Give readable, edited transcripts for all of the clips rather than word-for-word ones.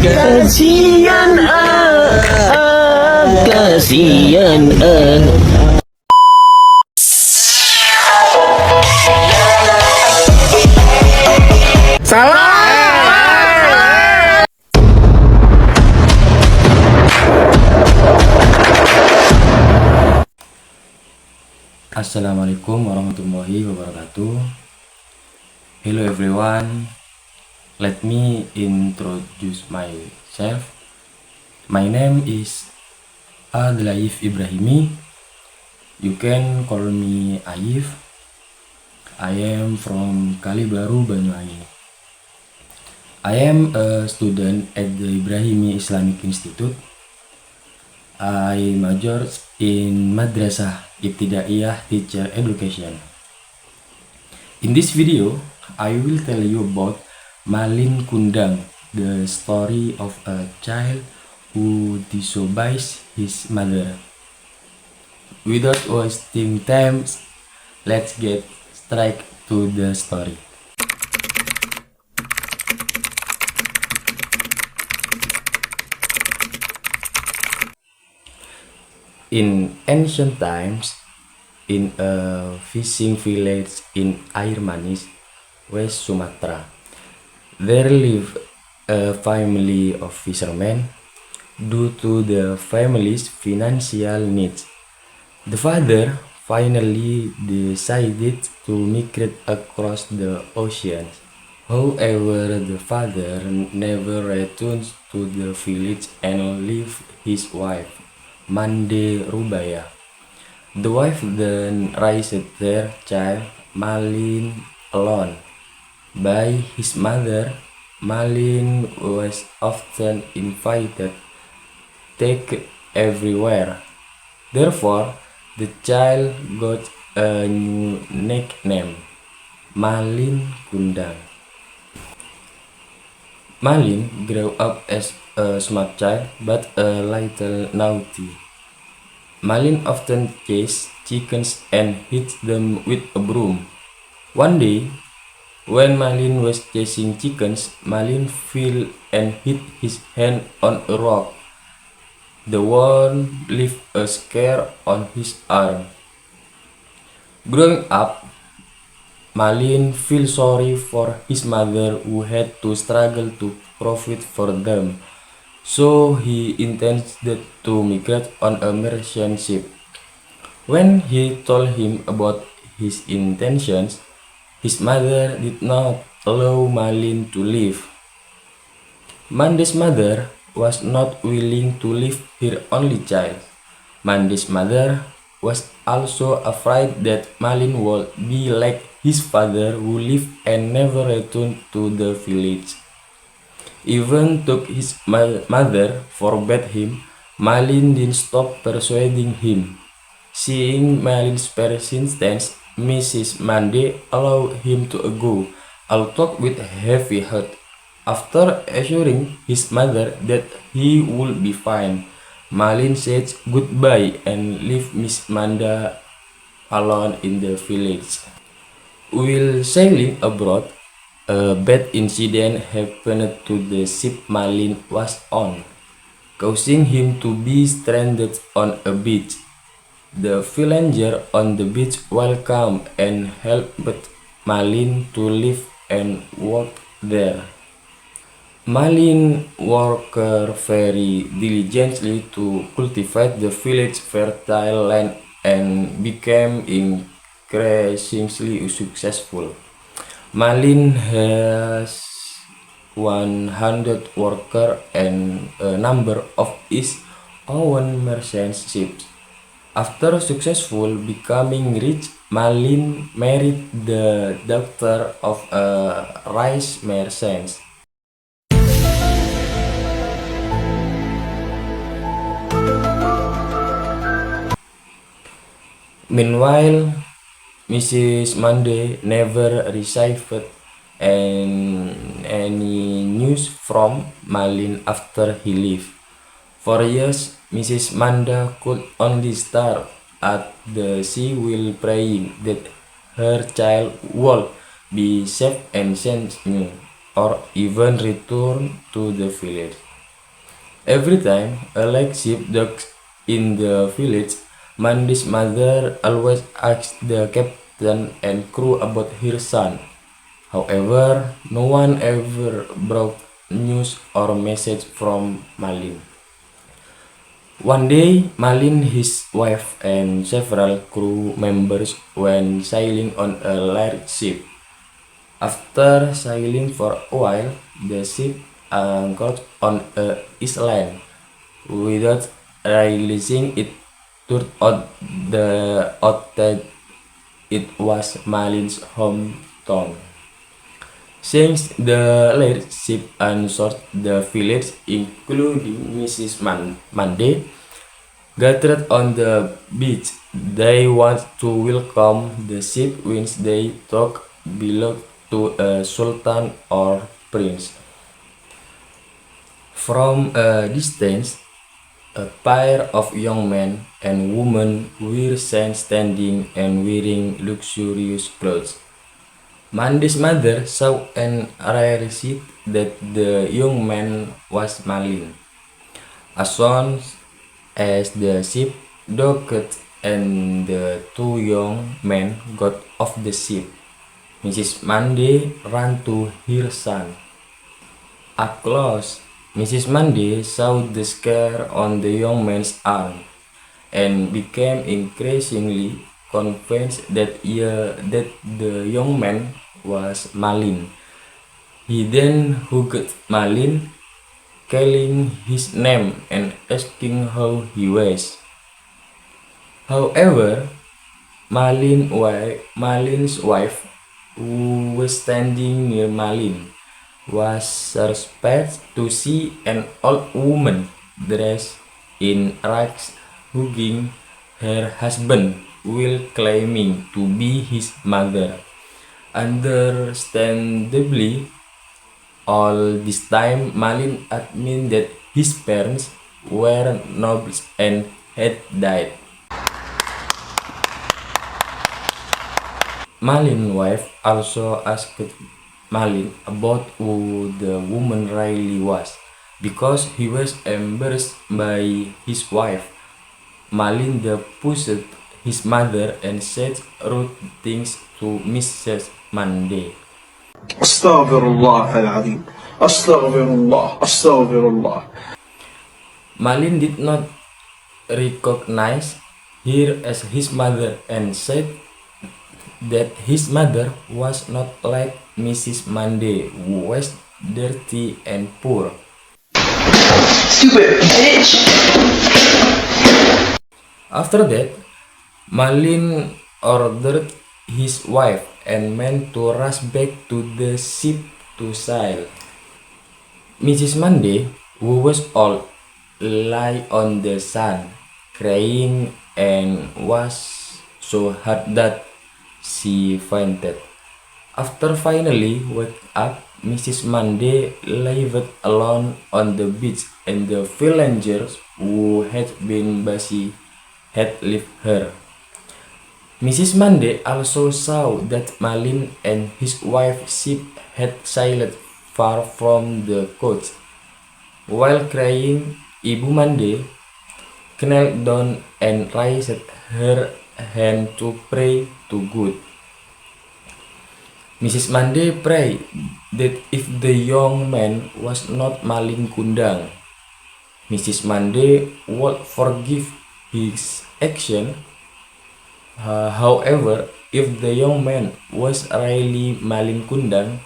Kasihan kasihan Assalamualaikum warahmatullahi wabarakatuh. Hello everyone, let me introduce myself. My name is Adlaif Ibrahimi. You can call me Aif. I am from Kalibaru, Banyuwangi. I am a student at the Ibrahimi Islamic Institute. I majored in Madrasah Ibtidaiyah Teacher Education. In this video, I will tell you about Malin Kundang, the story of a child who disobeys his mother. Without wasting time, let's get straight to the story. In ancient times, in a fishing village in Air Manis, West Sumatra, there lived a family of fishermen. Due to the family's financial needs, the father finally decided to migrate across the ocean. However, the father never returned to the village and left his wife, Mande Rubaya. The wife then raised their child, Malin, alone. By his mother, Malin was often invited, taken everywhere. Therefore, the child got a new nickname, Malin Kundang. Malin grew up as a smart child but a little naughty. Malin often chased chickens and hit them with a broom. One day, when Malin was chasing chickens, Malin fell and hit his hand on a rock. The wound left a scar on his arm. Growing up, Malin feels sorry for his mother who had to struggle to provide for them, so he intended to migrate on a merchant ship. When he told him about his intentions, his mother did not allow Malin to leave. Mande's mother was not willing to leave her only child. Mande's mother was also afraid that Malin would be like his father who left and never returned to the village. Even though his mother forbade him, Malin didn't stop persuading him. Seeing Malin's persistence, Mrs. Mande allowed him to go, although with a heavy heart. After assuring his mother that he would be fine, Malin said goodbye and left Miss Manda alone in the village. While sailing abroad, a bad incident happened to the ship Malin was on, causing him to be stranded on a beach. The villager on the beach welcomed and helped Malin to live and work there. Malin worked very diligently to cultivate the village's fertile land and became increasingly successful. Malin has 100 workers and a number of his own merchant ships. After successful becoming rich, Malin married the daughter of a rice merchant. Meanwhile, Mrs. Mande never received any news from Malin after he left. For years, Mrs. Manda could only stare at the sea while praying that her child would be safe and sent new, or even return to the village. Every time a light ship docks in the village, Mandy's mother always asks the captain and crew about her son. However, no one ever brought news or message from Malin. One day, Malin, his wife, and several crew members went sailing on a large ship. After sailing for a while, the ship anchored on a island. Without realizing it, turned out that it was Malin's hometown. Since the large ship answered the village, including Mrs. Monday, gathered on the beach. They want to welcome the ship which they thought belonged to a sultan or prince. From a distance, a pair of young men and women were seen standing and wearing luxurious clothes. Mandy's mother saw and realized that the young man was Malin. As soon as the ship docked and the two young men got off the ship, Mrs. Mandy ran to her son. Up close, Mrs. Mandy saw the scar on the young man's arm and became increasingly convinced that the young man was Malin. He then hugged Malin, calling his name and asking how he was. However, Malin's wife, who was standing near Malin, was surprised to see an old woman dressed in rags hugging her husband while claiming to be his mother. Understandably, all this time Malin admitted that his parents were nobles and had died. Malin's wife also asked Malin about who the woman really was. Because he was embarrassed by his wife, Malin pushed his mother and said rude things to Mrs. Monday. أستغفر الله العظيم أستغفر الله أستغفر الله. Malin did not recognize her as his mother and said that his mother was not like Mrs. Monday, who was dirty and poor. Stupid bitch. After that, Malin ordered his wife and men to rush back to the ship to sail. Mrs. Monday, who was old, lay on the sand, crying and was so hurt that she fainted. After finally waking up, Mrs. Monday lived alone on the beach, and the villagers who had been busy had left her. Mrs. Monday also saw that Malin and his wife ship had sailed far from the coast. While crying, Ibu Monday knelt down and raised her hand to pray to God. Mrs. Monday prayed that if the young man was not Malin Kundang, Mrs. Monday would forgive his action. However, if the young man was really Malin Kundang,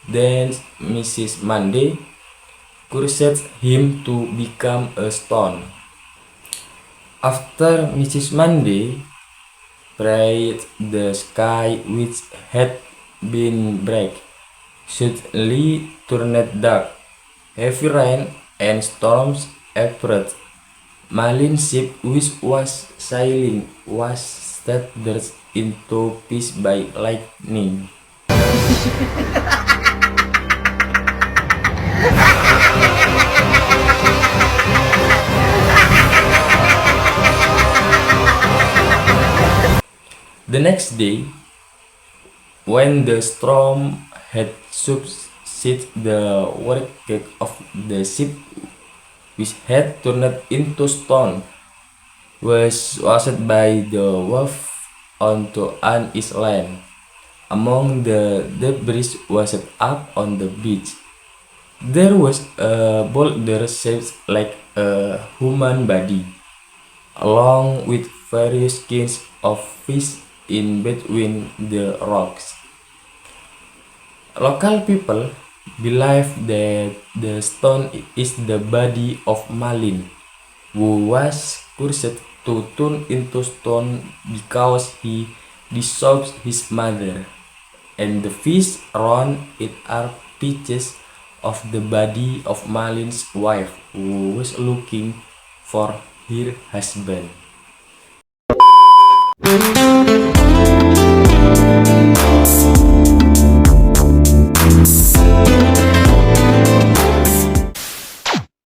then Mrs. Monday cursed him to become a stone. After Mrs. Monday prayed, the sky, which had been black, suddenly turned dark. Heavy rain and storms appeared. Malin's ship, which was sailing, was shattered into pieces by lightning. The next day, when the storm had subsided, the wreckage of the ship which had turned into stone, was washed by the wave onto an island. Among the debris washed up on the beach, there was a boulder shaped like a human body, along with various skins of fish in between the rocks. Local people believe that the stone is the body of Malin, who was cursed to turn into stone because he disobeyed his mother, and the fish around it are pieces of the body of Malin's wife, who was looking for her husband.